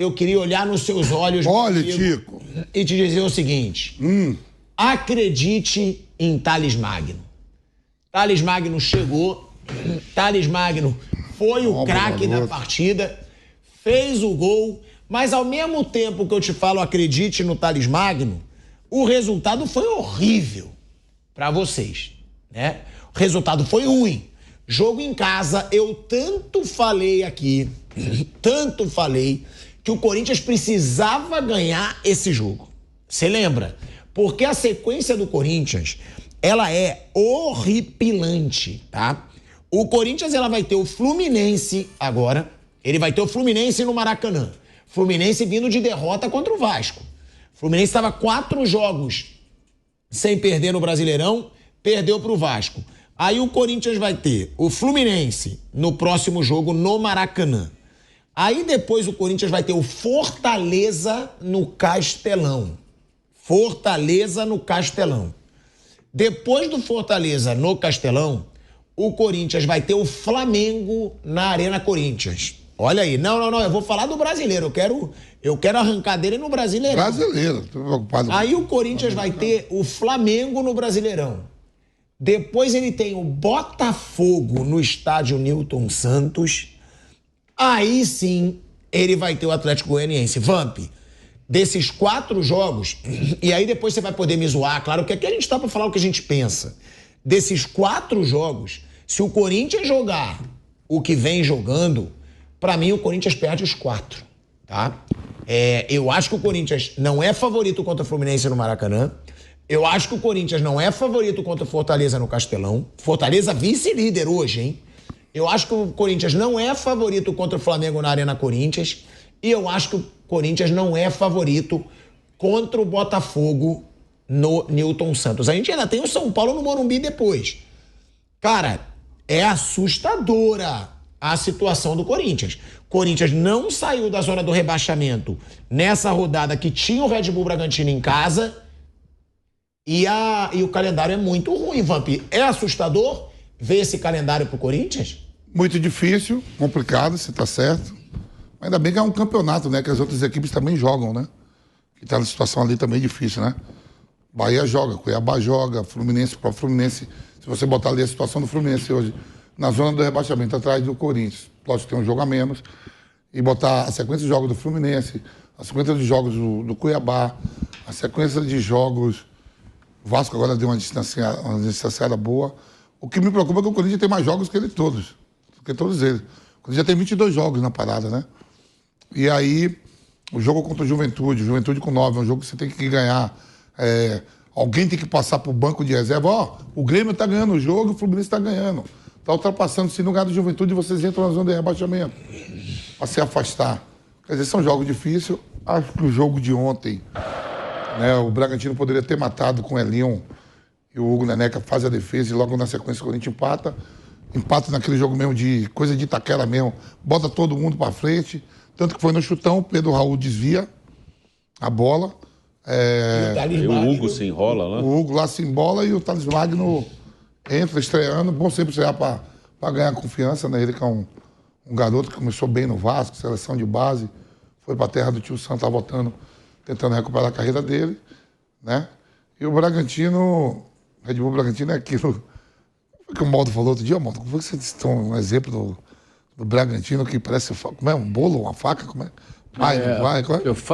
eu queria olhar nos seus olhos, olha, Tico, e te dizer o seguinte. Acredite em Thales Magno. Thales Magno chegou, Thales Magno foi o craque da partida, fez o gol, mas ao mesmo tempo que eu te falo acredite no Thales Magno, o resultado foi horrível para vocês, né? O resultado foi ruim. Jogo em casa, eu tanto falei aqui, que o Corinthians precisava ganhar esse jogo. Você lembra? Porque a sequência do Corinthians, ela é horripilante, tá? O Corinthians, ela vai ter o Fluminense agora, ele vai ter o Fluminense no Maracanã. Fluminense vindo de derrota contra o Vasco. Fluminense estava 4 jogos sem perder no Brasileirão, perdeu pro Vasco. Aí o Corinthians vai ter o Fluminense no próximo jogo no Maracanã. Aí depois o Corinthians vai ter o Fortaleza no Castelão. Fortaleza no Castelão. Depois do Fortaleza no Castelão, o Corinthians vai ter o Flamengo na Arena Corinthians. Olha aí. Não, eu vou falar do brasileiro. Eu quero arrancar dele no Brasileirão. Brasileiro, tô preocupado. Aí o Corinthians vai ter o Flamengo no Brasileirão. Depois ele tem o Botafogo no estádio Newton Santos. Aí sim, ele vai ter o Atlético Goianiense. Vamp, desses 4 jogos, e aí depois você vai poder me zoar, claro que aqui a gente tá pra falar o que a gente pensa. Desses 4 jogos, se o Corinthians jogar o que vem jogando, pra mim o Corinthians perde os 4, tá? Eu acho que o Corinthians não é favorito contra o Fluminense no Maracanã. Eu acho que o Corinthians não é favorito contra o Fortaleza no Castelão. Fortaleza vice-líder hoje, hein? Eu acho que o Corinthians não é favorito contra o Flamengo na Arena Corinthians. E eu acho que o Corinthians não é favorito contra o Botafogo no Newton Santos. A gente ainda tem o São Paulo no Morumbi depois. Cara, é assustadora a situação do Corinthians. Corinthians não saiu da zona do rebaixamento nessa rodada que tinha o Red Bull Bragantino em casa. E o calendário é muito ruim, Vamp. É assustador ver esse calendário pro Corinthians? Muito difícil, complicado, você tá certo. Ainda bem que é um campeonato, né? Que as outras equipes também jogam, né? Que tá na situação ali também difícil, né? Bahia joga, Cuiabá joga, Fluminense, o próprio Fluminense. Se você botar ali a situação do Fluminense hoje, na zona do rebaixamento, atrás do Corinthians, pode ter um jogo a menos, e botar a sequência de jogos do Fluminense, a sequência de jogos do Cuiabá, a sequência de jogos... O Vasco agora deu uma distanciada boa. O que me preocupa é que o Corinthians tem mais jogos que todos eles. O Corinthians já tem 22 jogos na parada, né? E aí, o jogo contra o Juventude com 9, é um jogo que você tem que ganhar. Alguém tem que passar pro banco de reserva. O Grêmio tá ganhando o jogo, o Fluminense tá ganhando. Tá ultrapassando. Se no lugar do Juventude, vocês entram na zona de rebaixamento. Pra se afastar. Quer dizer, são jogos difíceis. Acho que o jogo de ontem... o Bragantino poderia ter matado com o Elion e o Hugo Neneca faz a defesa e logo na sequência o Corinthians empata naquele jogo mesmo de coisa de Itaquera mesmo, bota todo mundo pra frente, tanto que foi no chutão, o Pedro Raul desvia a bola. E o Hugo se enrola lá. O Hugo lá se embola e o Thales Magno entra estreando, bom sempre estrear pra ganhar confiança, né? Ele que é um garoto que começou bem no Vasco, seleção de base, foi pra terra do tio Santos, tá voltando, tentando recuperar a carreira dele, né? E o Bragantino, Red Bull Bragantino é aquilo que o Maldo falou outro dia, Maldo, como é que você disse um exemplo do Bragantino que parece, como é, um bolo, uma faca, como é?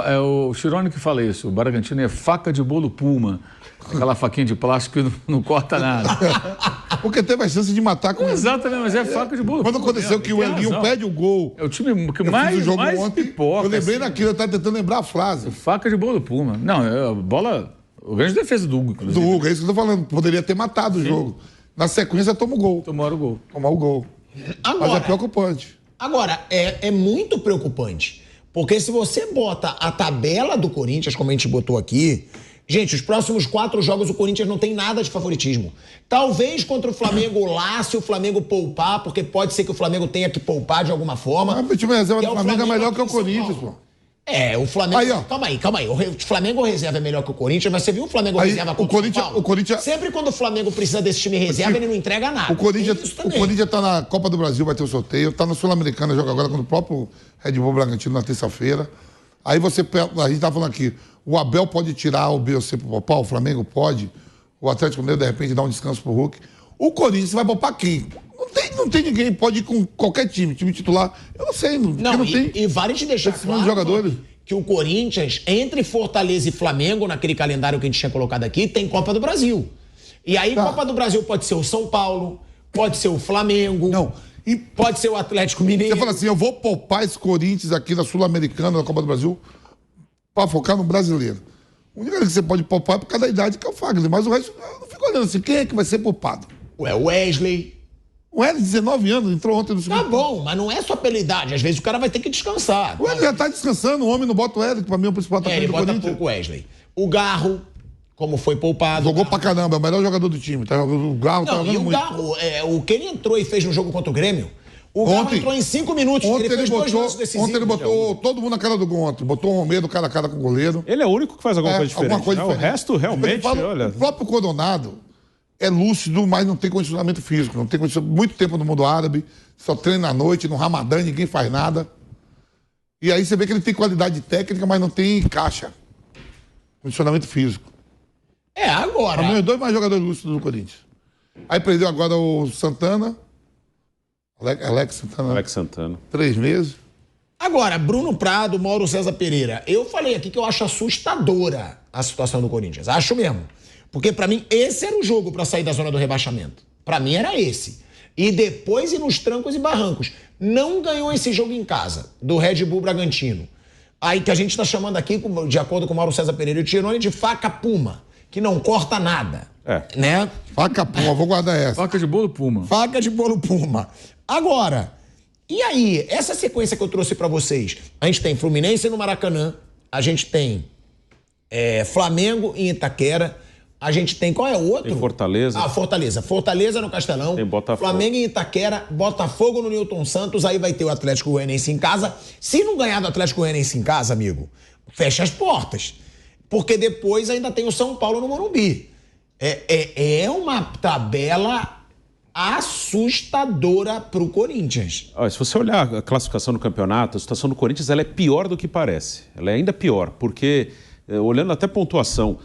É o Chirone que fala isso, o Bragantino é faca de bolo Puma, aquela faquinha de plástico que não corta nada. Porque teve a chance de matar com... Exatamente, mas é faca de bolo Quando Puma. aconteceu que o Elinho pede o gol... É o time que mais ontem, pipoca. Eu lembrei assim, daquilo, eu estava tentando lembrar a frase. Faca de bolo Puma. Não, a bola... O grande defesa do Hugo, inclusive. Do Hugo, é isso que eu tô falando. Poderia ter matado o jogo. Na sequência, toma o gol. Tomar o gol. Mas é preocupante. Agora, é muito preocupante. Porque se você bota a tabela do Corinthians, como a gente botou aqui... Gente, os próximos 4 jogos o Corinthians não tem nada de favoritismo. Talvez contra o Flamengo lá, se o Flamengo poupar, porque pode ser que o Flamengo tenha que poupar de alguma forma. Mas o time reserva do Flamengo é melhor que o Corinthians, pô. O Flamengo... Aí, ó. Calma aí. O Flamengo reserva é melhor que o Corinthians, mas você viu o Flamengo Aí, reserva contra o São Paulo? O Corinthians... Sempre quando o Flamengo precisa desse time reserva, ele não entrega nada. O Corinthians tá na Copa do Brasil, vai ter o sorteio. Tá na Sul-Americana, joga agora contra o próprio Red Bull Bragantino na terça-feira. Aí a gente tá falando aqui, o Abel pode tirar o BOC pro poupar, o Flamengo pode, o Atlético Mineiro, de repente, dá um descanso pro Hulk. O Corinthians vai poupar quem? Não tem ninguém, pode ir com qualquer time titular. Eu não sei, não tem. E vale te deixar claro jogadores. Que o Corinthians, entre Fortaleza e Flamengo, naquele calendário que a gente tinha colocado aqui, tem Copa do Brasil. E aí, Copa do Brasil pode ser o São Paulo, pode ser o Flamengo, pode ser o Atlético Mineiro. Você fala assim, eu vou poupar esse Corinthians aqui na Sul-Americana, na Copa do Brasil, para focar no brasileiro. O único que você pode poupar é por causa da idade, que é o Fagner. Mas o resto, eu não fico olhando assim, quem é que vai ser poupado? Ué, o Wesley. O Wesley, 19 anos, entrou ontem no segundo. Tá bom, mas não é só pela idade. Às vezes o cara vai ter que descansar. O Wesley já tá descansando, o homem não bota o Wesley, que pra mim é o principal atacante do Corinthians. Ele bota pouco o Wesley. O Garro, como foi poupado. Jogou pra caramba, é o melhor jogador do time. O Garro tá jogando muito. Garro, o que ele entrou e fez no jogo contra o Grêmio, o Garro entrou em 5 minutos. Ontem ele fez 2 lances decisivos. Ontem ele botou todo mundo na cara do gol ontem. Botou o Romero cara a cara com o goleiro. Ele é o único que faz alguma coisa diferente. O resto, realmente, olha... O próprio Coronado é lúcido, mas não tem condicionamento físico. Não tem condicionamento. Muito tempo no mundo árabe, só treina à noite, no Ramadã, ninguém faz nada. E aí você vê que ele tem qualidade técnica, mas não tem caixa. Condicionamento físico. Agora. Os 2 mais jogadores lúcidos do Corinthians. Aí perdeu agora o Santana. Alex Santana. 3 meses. Agora, Bruno Prado, Mauro César Pereira. Eu falei aqui que eu acho assustadora a situação do Corinthians. Acho mesmo. Porque pra mim esse era o jogo pra sair da zona do rebaixamento. Pra mim era esse. E depois ir nos trancos e barrancos. Não ganhou esse jogo em casa, do Red Bull Bragantino. Aí que a gente tá chamando aqui, de acordo com o Mauro César Pereira e o Tirone, de faca puma, que não corta nada. Né? Faca puma, vou guardar essa. Faca de bolo puma. Faca de bolo puma. Agora, e aí, essa sequência que eu trouxe pra vocês? A gente tem Fluminense no Maracanã, a gente tem Flamengo em Itaquera, a gente tem, qual é o outro? Tem Fortaleza. Fortaleza. Fortaleza no Castelão. Tem Botafogo. Flamengo em Itaquera, Botafogo no Newton Santos, aí vai ter o Atlético Goianiense em casa. Se não ganhar do Atlético Goianiense em casa, amigo, fecha as portas. Porque depois ainda tem o São Paulo no Morumbi. É uma tabela assustadora pro Corinthians. Olha, se você olhar a classificação do campeonato, a situação do Corinthians ela é pior do que parece. Ela é ainda pior, porque, olhando até pontuação,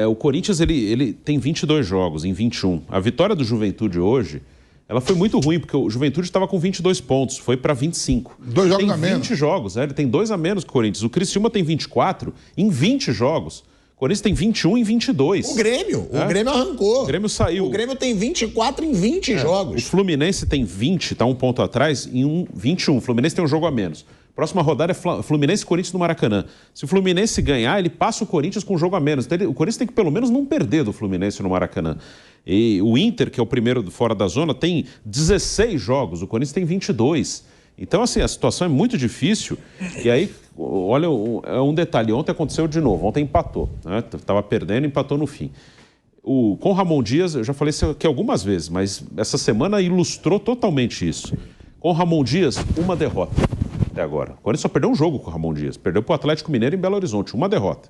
o Corinthians ele tem 22 jogos em 21. A vitória do Juventude hoje, ela foi muito ruim, porque o Juventude estava com 22 pontos, foi para 25. 2 jogos a menos. Tem 20 jogos, ele tem 2 a menos que o Corinthians. O Criciúma tem 24 em 20 jogos. O Corinthians tem 21 em 22. O Grêmio arrancou. O Grêmio saiu. O Grêmio tem 24 em 20 jogos. O Fluminense tem 20, está um ponto atrás, em 21. O Fluminense tem um jogo a menos. Próxima rodada é Fluminense e Corinthians no Maracanã. Se o Fluminense ganhar, ele passa o Corinthians com um jogo a menos. Então, o Corinthians tem que pelo menos não perder do Fluminense no Maracanã. E o Inter, que é o primeiro fora da zona, tem 16 jogos. O Corinthians tem 22. Então, assim, a situação é muito difícil. E aí, olha, um detalhe. Ontem aconteceu de novo. Ontem empatou. Né? Tava perdendo, empatou no fim. Com o Ramon Dias, eu já falei isso aqui algumas vezes, mas essa semana ilustrou totalmente isso. Com o Ramon Dias, uma derrota até agora. O Corinthians só perdeu um jogo com o Ramon Dias. Perdeu para o Atlético Mineiro em Belo Horizonte, uma derrota.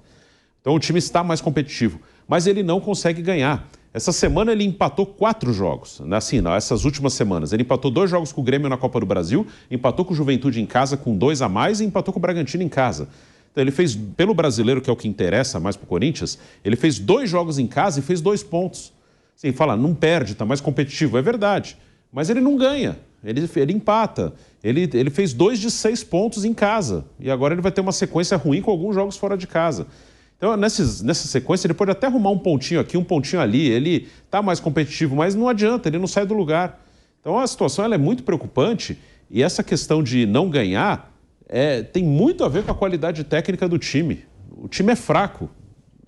Então o time está mais competitivo, mas ele não consegue ganhar. Essa semana ele empatou 4 jogos, assim, essas últimas semanas. Ele empatou 2 jogos com o Grêmio na Copa do Brasil, empatou com o Juventude em casa com 2 a mais e empatou com o Bragantino em casa. Então ele fez, pelo brasileiro, que é o que interessa mais para o Corinthians, ele fez 2 jogos em casa e fez 2 pontos. Assim, fala, não perde, está mais competitivo. É verdade, mas ele não ganha. Ele empata. Ele fez 2 de 6 pontos em casa. E agora ele vai ter uma sequência ruim com alguns jogos fora de casa. Então, nessa sequência, ele pode até arrumar um pontinho aqui, um pontinho ali. Ele está mais competitivo, mas não adianta, ele não sai do lugar. Então, a situação ela é muito preocupante. E essa questão de não ganhar tem muito a ver com a qualidade técnica do time. O time é fraco.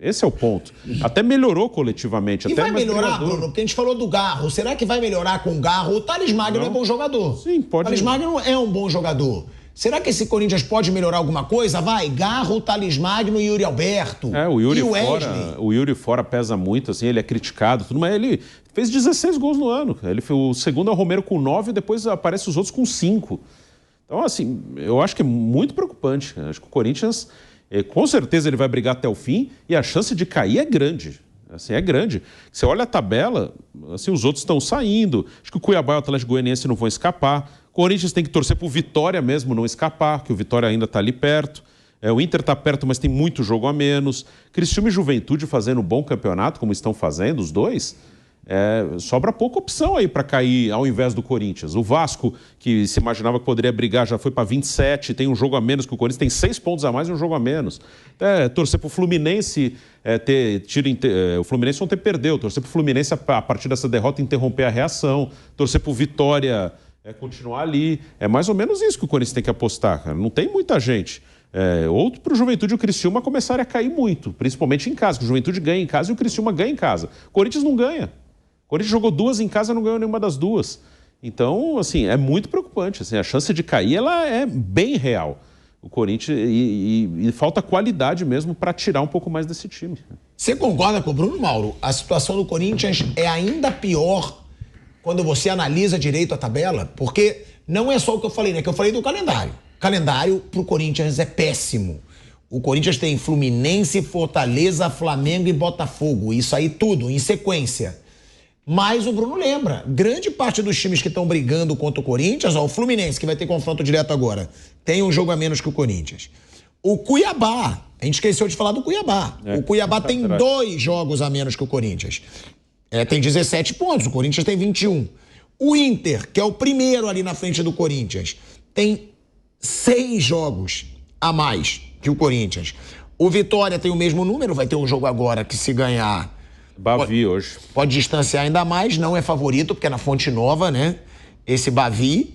Esse é o ponto. Até melhorou coletivamente. E até vai melhorar, Bruno? Porque a gente falou do Garro. Será que vai melhorar com o Garro? O Thales Magno é bom jogador. Sim, pode. O Thales Magno é um bom jogador. Será que esse Corinthians pode melhorar alguma coisa? Vai, Garro, Thales Magno e Yuri Alberto. O Yuri e o fora, o Yuri fora pesa muito, assim, ele é criticado, tudo, mas ele fez 16 gols no ano. O segundo é o Romero com 9, depois aparece os outros com 5. Então, assim, eu acho que é muito preocupante. Acho que o Corinthians... com certeza ele vai brigar até o fim e a chance de cair é grande. Assim, é grande. Você olha a tabela, assim, os outros estão saindo. Acho que o Cuiabá e o Atlético Goianiense não vão escapar. O Corinthians tem que torcer para o Vitória mesmo não escapar, que o Vitória ainda está ali perto. O Inter está perto, mas tem muito jogo a menos. Criciúma e Juventude fazendo um bom campeonato, como estão fazendo os dois. Sobra pouca opção aí para cair ao invés do Corinthians. O Vasco, que se imaginava que poderia brigar, já foi para 27, tem um jogo a menos que o Corinthians, tem 6 pontos a mais e um jogo a menos. Torcer para o Fluminense o Fluminense ontem perdeu, torcer para o Fluminense a partir dessa derrota interromper a reação, torcer para o Vitória continuar ali. É mais ou menos isso que o Corinthians tem que apostar, cara. Não tem muita gente. Ou para o Juventude e o Criciúma começarem a cair muito, principalmente em casa, que o Juventude ganha em casa e o Criciúma ganha em casa. O Corinthians não ganha. O Corinthians jogou 2 em casa e não ganhou nenhuma das 2. Então, assim, é muito preocupante. Assim, a chance de cair, ela é bem real. O Corinthians, e falta qualidade mesmo para tirar um pouco mais desse time. Você concorda com o Bruno, Mauro? A situação do Corinthians é ainda pior quando você analisa direito a tabela, porque não é só o que eu falei, né? Que eu falei do calendário. O calendário pro Corinthians é péssimo. O Corinthians tem Fluminense, Fortaleza, Flamengo e Botafogo. Isso aí tudo, em sequência. Mas o Bruno lembra, grande parte dos times que estão brigando contra o Corinthians, o Fluminense, que vai ter confronto direto agora, tem um jogo a menos que o Corinthians. O Cuiabá, a gente esqueceu de falar do Cuiabá. O Cuiabá tem 2 jogos a menos que o Corinthians. Tem 17 pontos, o Corinthians tem 21. O Inter, que é o primeiro ali na frente do Corinthians, tem 6 jogos a mais que o Corinthians. O Vitória tem o mesmo número, vai ter um jogo agora que, se ganhar, Bavi hoje. pode distanciar ainda mais, não é favorito, porque é na Fonte Nova, né? Esse Bavi.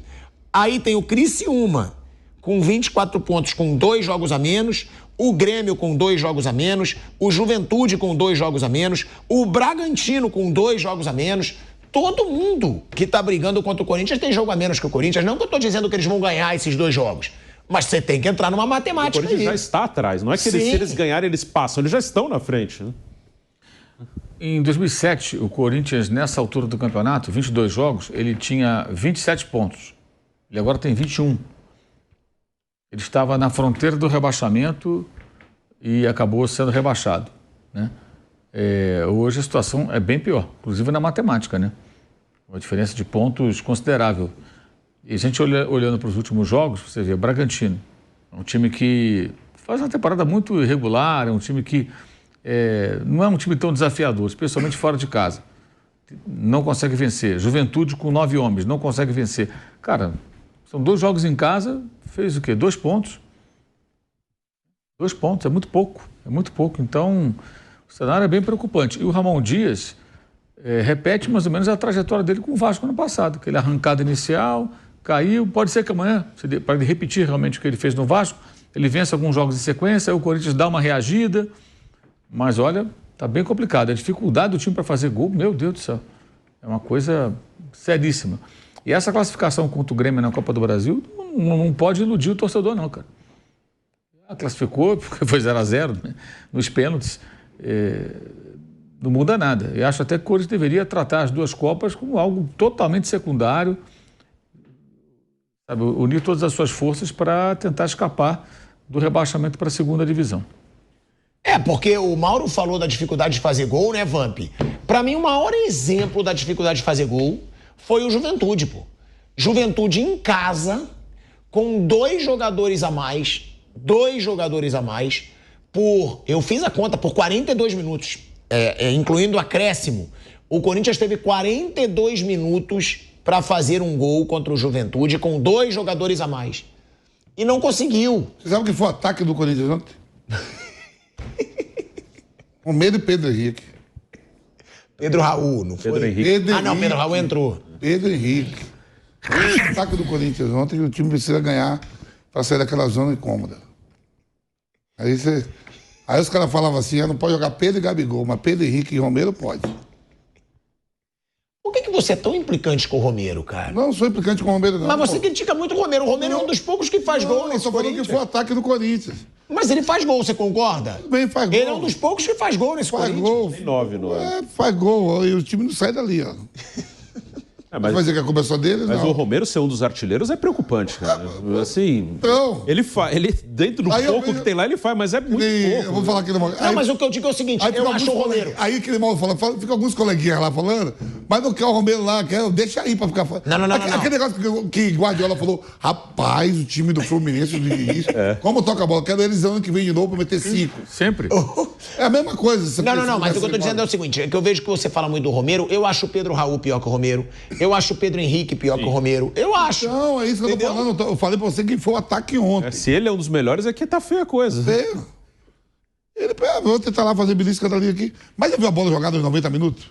Aí tem o Criciúma, com 24 pontos, com 2 jogos a menos. O Grêmio com 2 jogos a menos. O Juventude com 2 jogos a menos. O Bragantino com 2 jogos a menos. Todo mundo que tá brigando contra o Corinthians tem jogo a menos que o Corinthians. Não que eu tô dizendo que eles vão ganhar esses 2 jogos. Mas você tem que entrar numa matemática. O Corinthians já está atrás. Não é que se eles ganharem, eles passam. Eles já estão na frente, né? Em 2007, o Corinthians, nessa altura do campeonato, 22 jogos, ele tinha 27 pontos. Ele agora tem 21. Ele estava na fronteira do rebaixamento e acabou sendo rebaixado, né? Hoje a situação é bem pior, inclusive na matemática, né? Uma diferença de pontos considerável. E a gente olhando para os últimos jogos, você vê o Bragantino, é um time que faz uma temporada muito irregular, é um time que não é um time tão desafiador, especialmente fora de casa. Não consegue vencer. Juventude com 9 homens, não consegue vencer. Cara, são 2 jogos em casa, fez o quê? 2 pontos. 2 pontos, é muito pouco. É muito pouco. Então, o cenário é bem preocupante. E o Ramon Dias repete mais ou menos a trajetória dele com o Vasco ano passado. Aquele arrancada inicial, caiu. Pode ser que amanhã, para ele repetir realmente o que ele fez no Vasco, ele vence alguns jogos em sequência, aí o Corinthians dá uma reagida. Mas olha, tá bem complicado. A dificuldade do time para fazer gol, meu Deus do céu, é uma coisa seríssima. E essa classificação contra o Grêmio na Copa do Brasil não pode iludir o torcedor, não, cara. Classificou, porque foi 0-0, né? Nos pênaltis. Não muda nada. Eu acho até que o Corinthians deveria tratar as 2 Copas como algo totalmente secundário, sabe? Unir todas as suas forças para tentar escapar do rebaixamento para a 2ª divisão. Porque o Mauro falou da dificuldade de fazer gol, né, Vamp? Pra mim, o maior exemplo da dificuldade de fazer gol foi o Juventude, pô. Juventude em casa, com 2 jogadores a mais. 2 jogadores a mais eu fiz a conta, por 42 minutos, incluindo acréscimo. O Corinthians teve 42 minutos pra fazer um gol contra o Juventude com 2 jogadores a mais. E não conseguiu. Você sabe o que foi o ataque do Corinthians ontem? Romero e Pedro Henrique. Pedro Raul, não foi? Pedro Henrique. Não, Pedro Raul entrou. Pedro Henrique. Esse ataque do Corinthians ontem, o time precisa ganhar para sair daquela zona incômoda. Aí os caras falavam assim, não pode jogar Pedro e Gabigol, mas Pedro Henrique e Romero pode. Por que você é tão implicante com o Romero, cara? Não sou implicante com o Romero, não. Mas você critica muito o Romero. O Romero é um dos poucos que faz gol nesse Corinthians. Eu tô falando que foi o ataque do Corinthians. Mas ele faz gol, você concorda? Também faz gol. Ele é um dos poucos que faz gol nesse Faz Corinthians. gol. Tem 9 no ano. Faz gol. E o time não sai dali, ó. Mas vai dizer que a culpa é só dele? Mas não. o Romero ser um dos artilheiros é preocupante, cara. Assim, Então, ele dentro do pouco que tem lá, ele faz, mas é muito pouco. eu vou falar aqui no Não, mas o que eu digo é o seguinte, eu acho o Romero... Aí que ele mal fala, fica alguns coleguinhas lá falando, mas não quer o Romero lá, deixa aí pra ficar falando. Não. Aquele negócio que Guardiola falou, rapaz, o time do Fluminense, o Diniz, como toca a bola, quero eles ano que vem de novo pra meter 5. Sempre. É a mesma coisa. Não, mas o que eu tô dizendo é o seguinte, é que eu vejo que você fala muito do Romero, eu acho o Pedro Raul pior que o Romero, eu acho o Pedro Henrique pior que o Romero, eu acho. Não, é isso que eu tô falando, eu falei pra você que foi o ataque ontem. Se ele é um dos melhores, é que tá feia a coisa. Ele, vou tentar lá fazer belisca dali aqui. Mas já viu a bola jogada em 90 minutos?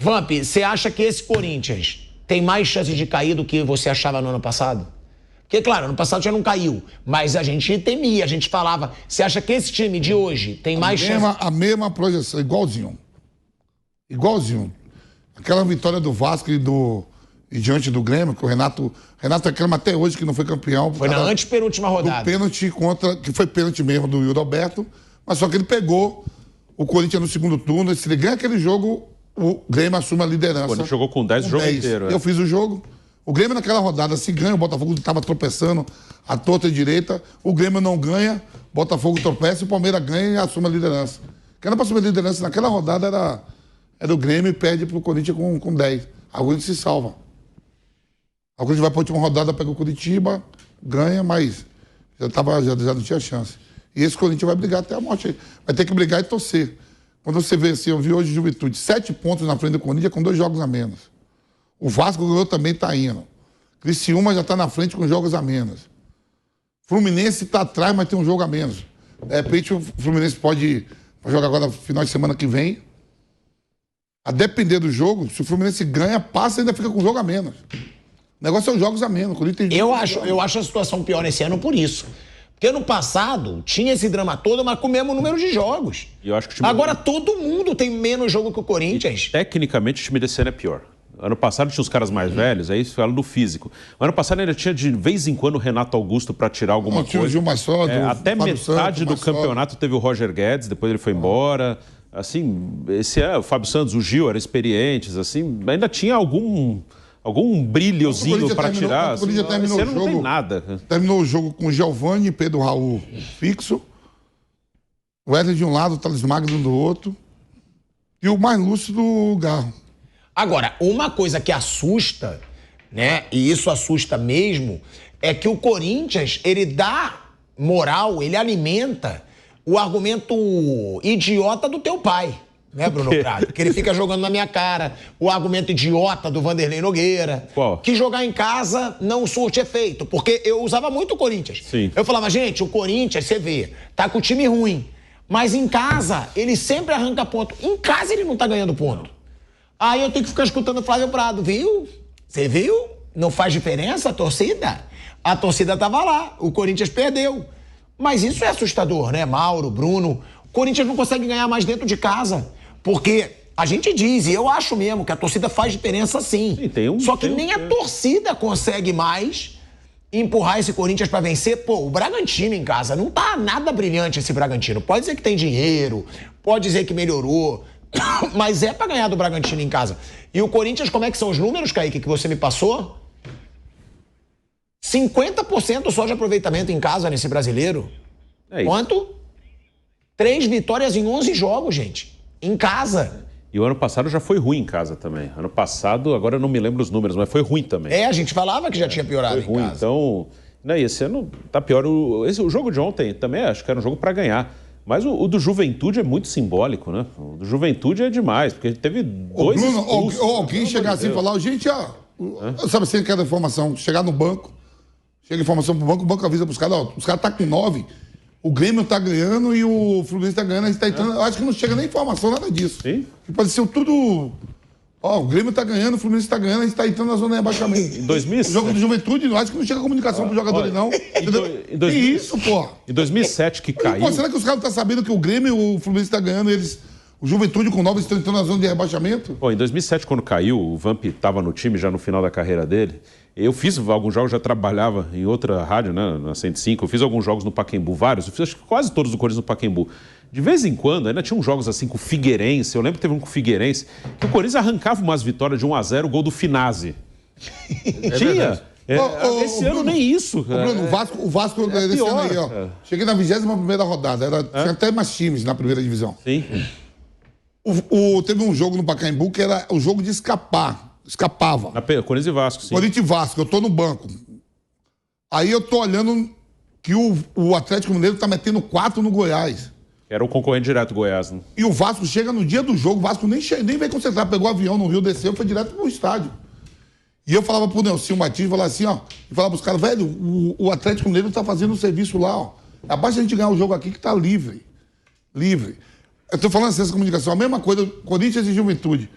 Vamp, você acha que esse Corinthians tem mais chance de cair do que você achava no ano passado? Porque, claro, ano passado já não caiu, mas a gente temia, a gente falava. Você acha que esse time de hoje tem mais chance? A mesma projeção, igualzinho. Aquela vitória do Vasco e diante do Grêmio, que o Renato reclama até hoje que não foi campeão. Foi na antepenúltima rodada. Do pênalti que foi pênalti mesmo do Yuri Alberto, mas só que ele pegou o Corinthians no segundo turno, e se ele ganha aquele jogo, o Grêmio assume a liderança. O Corinthians jogou com 10 o jogo inteiro. Eu fiz o jogo. O Grêmio naquela rodada, se ganha, o Botafogo estava tropeçando à torta e direita, o Grêmio não ganha, o Botafogo tropeça, o Palmeiras ganha e assume a liderança. Quem era para assumir a liderança naquela rodada era o Grêmio e perde para o Corinthians com 10. Aí o Corinthians se salva. Aí o Corinthians vai para a última rodada, pega o Curitiba, ganha, mas já não tinha chance. E esse Corinthians vai brigar até a morte aí. Vai ter que brigar e torcer. Quando você vê assim, eu vi hoje Juventude, 7 pontos na frente do Corinthians com 2 jogos a menos. O Vasco ganhou também, está indo. Criciúma já está na frente com jogos a menos. Fluminense está atrás, mas tem um jogo a menos. De repente o Fluminense pode jogar agora no final de semana que vem. A depender do jogo, se o Fluminense ganha, passa e ainda fica com um jogo a menos. O negócio é os jogos a menos. Eu acho a situação pior nesse ano por isso. Porque ano passado tinha esse drama todo, mas com o mesmo número de jogos. Eu acho que o time agora todo mundo tem menos jogo que o Corinthians. Tecnicamente o time desse ano é pior. Ano passado tinha os caras mais velhos, aí fala do físico. Ano passado ainda tinha de vez em quando o Renato Augusto para tirar alguma coisa. Tinha o Gil Massó, até metade do campeonato teve o Roger Guedes, depois ele foi embora. Assim, o Fábio Santos, o Gil eram experientes, assim, ainda tinha algum brilhozinho para tirar. O Corinthians terminou o jogo, não tem nada. Terminou o jogo com Giovani e Pedro Raul fixo. O Wesley de um lado, o Thales Magno do outro. E o mais lúcido, o Garro. Agora, uma coisa que assusta, né, e isso assusta mesmo, é que o Corinthians, ele dá moral, ele alimenta o argumento idiota do teu pai, né, Bruno Prado? Que ele fica jogando na minha cara. O argumento idiota do Vanderlei Nogueira. Qual? Que jogar em casa não surte efeito. Porque eu usava muito o Corinthians. Sim. Eu falava, gente, o Corinthians, você vê, tá com o time ruim. Mas em casa, ele sempre arranca ponto. Em casa, ele não tá ganhando ponto. Aí eu tenho que ficar escutando o Flávio Prado, viu? Você viu? Não faz diferença a torcida? A torcida tava lá, o Corinthians perdeu. Mas isso é assustador, né? Mauro, Bruno, o Corinthians não consegue ganhar mais dentro de casa. Porque a gente diz, e eu acho mesmo, que a torcida faz diferença sim. Só que nem a torcida consegue mais empurrar esse Corinthians pra vencer. Pô, o Bragantino em casa, não tá nada brilhante esse Bragantino. Pode dizer que tem dinheiro, pode dizer que melhorou, mas é pra ganhar do Bragantino em casa. E o Corinthians, como é que são os números, Kaique, que você me passou? 50% só de aproveitamento em casa nesse brasileiro. Quanto? 3 vitórias em 11 jogos, gente. Em casa. E o ano passado já foi ruim em casa também. Ano passado, agora eu não me lembro os números, mas foi ruim também. A gente falava que já tinha piorado foi ruim, em casa. Então, né, esse ano tá pior. O jogo de ontem também acho que era um jogo pra ganhar. Mas o do Juventude é muito simbólico, né? O do Juventude é demais, porque teve 2 expulsos. Ou alguém chegar assim e falar, gente, sabe assim, aquela informação, chegar no banco, chega informação pro banco, o banco avisa pros caras, os caras tá com 9, o Grêmio tá ganhando e o Fluminense tá ganhando, a gente tá entrando, eu acho que não chega nem informação, nada disso. Sim. Pareceu tudo... o Grêmio tá ganhando, o Fluminense tá ganhando, a gente tá entrando na zona de abaixamento. Em 2007. O jogo do Juventude, eu acho que não chega comunicação pros jogadores, não. Que isso, pô. Em 2007 que caiu... Pô, será que os caras não estão sabendo que o Grêmio e o Fluminense tá ganhando, O Juventude com 9 estão entrando na zona de rebaixamento. Pô, em 2007, quando caiu, o Vamp estava no time já no final da carreira dele. Eu fiz alguns jogos, já trabalhava em outra rádio, né, na 105. Eu fiz alguns jogos no Pacaembu, vários. Eu fiz acho que quase todos do Corinthians no Pacaembu. De vez em quando, ainda tinha uns jogos assim com o Figueirense. Eu lembro que teve um com o Figueirense, que o Corinthians arrancava umas vitórias de 1-0, o gol do Finazzi. Tinha. Esse ano nem isso. Bruno, o Vasco desse ano aí, ó. Cheguei na 21ª rodada. Tinha até mais times na primeira divisão. Sim. Teve um jogo no Pacaembu que era o jogo de escapar. Escapava. Corinthians e Vasco, sim. Corinthians e Vasco, eu tô no banco. Aí eu tô olhando que o Atlético Mineiro tá metendo 4 no Goiás. Era o concorrente direto do Goiás, né? E o Vasco chega no dia do jogo, o Vasco nem veio concentrar, pegou o avião no Rio, desceu, foi direto pro estádio. E eu falava pro Nelson Martins, falava assim, ó, e falava pros caras, velho, o Atlético Mineiro tá fazendo um serviço lá, ó. Abaixo a gente ganhar o jogo aqui que tá livre. Livre. Eu tô falando assim, essa comunicação, a mesma coisa, Corinthians e Juventude.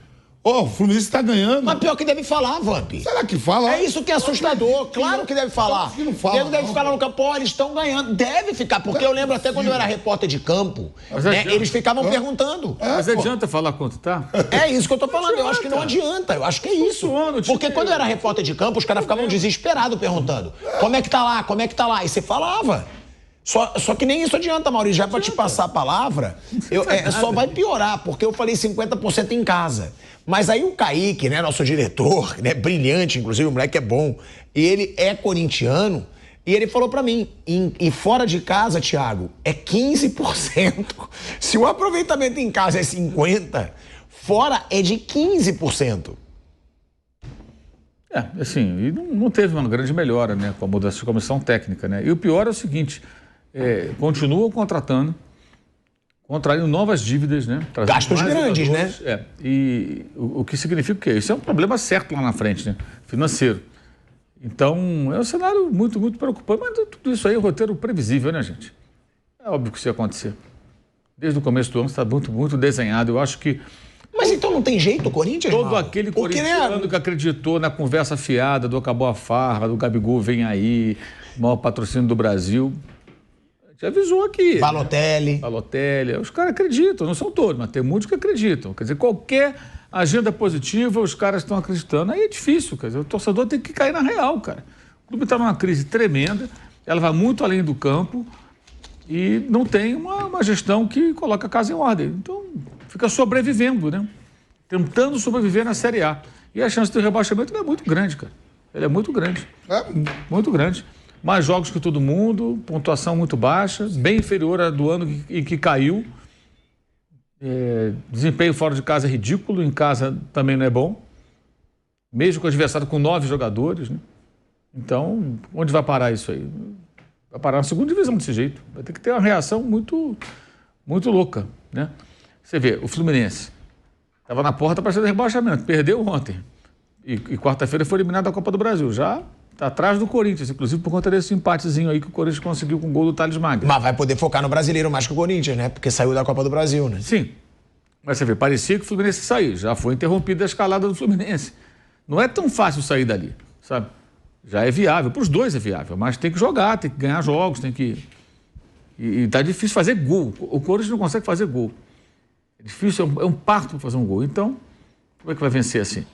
Ô, o Fluminense tá ganhando. Mas pior que deve falar, Vamp. Será que fala? É isso que é assustador. Claro que deve falar. Não fala, Deve ficar lá no campo, eles estão ganhando. Deve ficar, porque eu lembro até quando eu era repórter de campo, né, eles ficavam perguntando. Mas adianta falar quanto tá? É isso que eu tô falando. Eu acho que não adianta. Eu acho que é isso. Porque quando eu era repórter de campo, os caras ficavam desesperados perguntando: como é que tá lá? Como é que tá lá? E você falava. Só que nem isso adianta, Maurício. Já pra te passar a palavra, só vai piorar, porque eu falei 50% em casa. Mas aí o Kaique, né, nosso diretor, né, brilhante, inclusive, o moleque é bom, e ele é corintiano, e ele falou pra mim, e fora de casa, Thiago, é 15%. Se o aproveitamento em casa é 50%, fora é de 15%. Assim, e não teve uma grande melhora, né, com a mudança de comissão técnica, né? E o pior é o seguinte, continuam contratando, contraindo novas dívidas, né? Gastos grandes, né? E o que significa o quê? Isso é um problema certo lá na frente, né? Financeiro. Então, é um cenário muito, muito preocupante, mas tudo isso aí é um roteiro previsível, né, gente? É óbvio que isso ia acontecer. Desde o começo do ano está muito, muito desenhado. Eu acho que... Mas então não tem jeito o Corinthians, todo aquele corintiano que acreditou na conversa fiada do acabou a farra, do Gabigol vem aí, maior patrocínio do Brasil... Já avisou aqui. Balotelli, os caras acreditam, não são todos, mas tem muitos que acreditam. Quer dizer, qualquer agenda positiva, os caras estão acreditando. Aí é difícil, quer dizer, o torcedor tem que cair na real, cara. O clube está numa crise tremenda, ela vai muito além do campo e não tem uma gestão que coloca a casa em ordem. Então, fica sobrevivendo, né? Tentando sobreviver na Série A. E a chance de rebaixamento é muito grande, cara. Ele é muito grande. Muito grande. Mais jogos que todo mundo, pontuação muito baixa, bem inferior à do ano em que caiu. Desempenho fora de casa é ridículo, em casa também não é bom. Mesmo com o adversário com 9 jogadores, né? Então, onde vai parar isso aí? Vai parar na segunda divisão desse jeito. Vai ter que ter uma reação muito, muito louca, né? Você vê, o Fluminense estava na porta para ser de rebaixamento, perdeu ontem. E quarta-feira foi eliminado da Copa do Brasil. Já está atrás do Corinthians, inclusive por conta desse empatezinho aí que o Corinthians conseguiu com o gol do Thales Magno. Mas vai poder focar no brasileiro mais que o Corinthians, né? Porque saiu da Copa do Brasil, né? Sim. Mas você vê, parecia que o Fluminense saiu. Já foi interrompida a escalada do Fluminense. Não é tão fácil sair dali, sabe? Já é viável, para os dois é viável, mas tem que jogar, tem que ganhar jogos, tem que... E tá difícil fazer gol. O Corinthians não consegue fazer gol. É difícil, é um parto para fazer um gol. Então, como é que vai vencer assim?